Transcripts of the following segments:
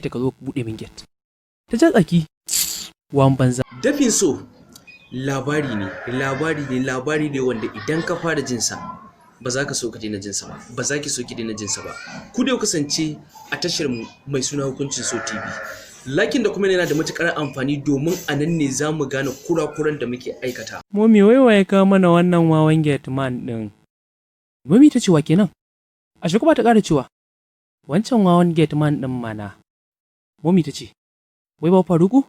ta ka zo ka buɗe min gate. Ta ja tsaki, wan banza. Dafinso labari ne wanda idan ka fara jinsa ba za ka so ka daina jinsa ba, ba za ki so ki daina jinsa ba. Ku da kasance a tashar mu mai suna Hukuncin So TV. Lakin da kuma yana da matukar amfani domin a nan ne za mu gane kurakuran da muke aikata. Momi wai ka mana wannan wawan gate man din. Momi ta ce wa kenan? Ashe kuma ta ƙara cewa wancan wawan gate man din mana. Momi ta ce wai ba Faruku?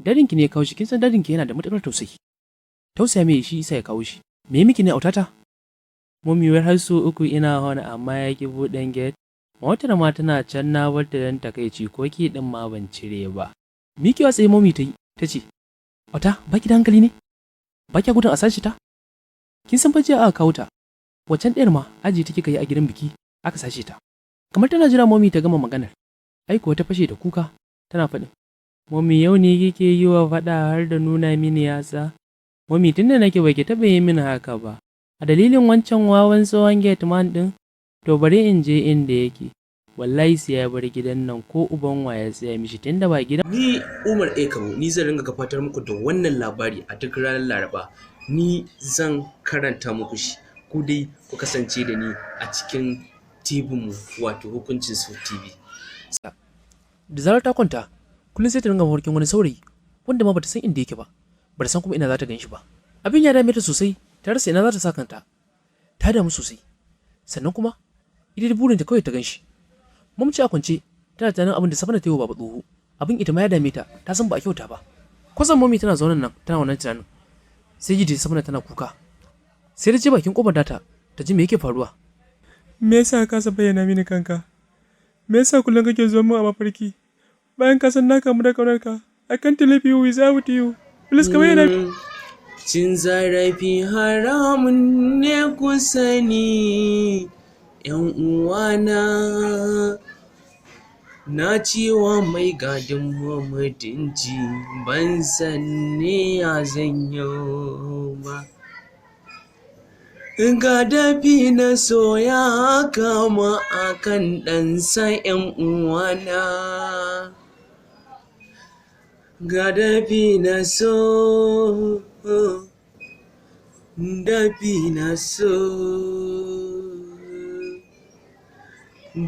Dadinki ne ya kawo shi, kin san dadinki yana da matukar tausayi. Tausaya mai shi isa ya kawo shi. Me miki ne autata? Momi wai har so uku ina hona amma ya ki buɗen gate. Motar ma tana can na barta dan takaici ko ki din ma ban cire ba. Miki watsaye Momi ta yi, ta ce, "Ota, baki da hankali ne? Baki gudun a sashi ta? Kin san fa jiya aka kawo ta. Waccan ɗayar ma aji ta kika yi a gidan biki aka sace ta." Kamar tana jira Momi ta gama maganar. Ai kuwa ta fashe da kuka tana faɗin, "Momi yau ne kike yi wa faɗa har da nuna mini yatsa? Momi tunda nake baki taɓa yi mini haka ba. A dalilin wancan wawan tsohon gate man ɗin, to bari in je inda yake. Wallahi sai ya bar gidan nan ko uban wa ya tsaya mishi tunda ba gidan." Ni Umar Ekabo, ni zan ringa gabatar muku da wannan labari a duk ranar Laraba. Ni zan karanta muku shi. Ku dai ku kasance da ni a cikin TV-mu wato Hukuncin So TV. Da zarar ta kwanta, kullum sai ta ringa mafarkin wani saurayi wanda ma bata san inda yake ba, bata san kuma ina za ta gan shi ba. Abin ya dame ta sosai, ta rasa ina za ta sa kanta. Ta damu sosai. Sannan kuma ita da burinta kawai ta gan shi. Mamci a kwance tana tunanin abin da Sabon ta yi wa baba tsoho. Abin ita ma ya dame ta, ta san ba a kyauta ba. Kwasan Mami tana zaune nan tana wannan tunanin. Sai ji Sabon tana kuka. Sai ta je bakin kofar data ta ji me yake faruwa. Me yasa ka kasa bayyana mini kanka? Me yasa kullum kake zuwa mu a mafarki? Bayan ka san na kamu da ƙaunarka, I can't live you without you. Please ka bayyana. Cin zarafi haramun ne ku sani, ‘yan uwana. Na cewa mai gadin mutunci ban san ne ya zanyo ba. Ga Dafinso ya kama akan ɗansa ‘yan uwana. Ga Dafinso,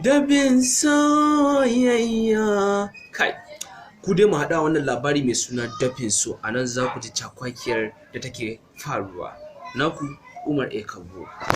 Dafinso yayya. Kai, ku dai mu haɗa wannan labari mai suna Dafinso, a nan za ku ji cakwakiyar da take faruwa. Naku Umar Ekabo.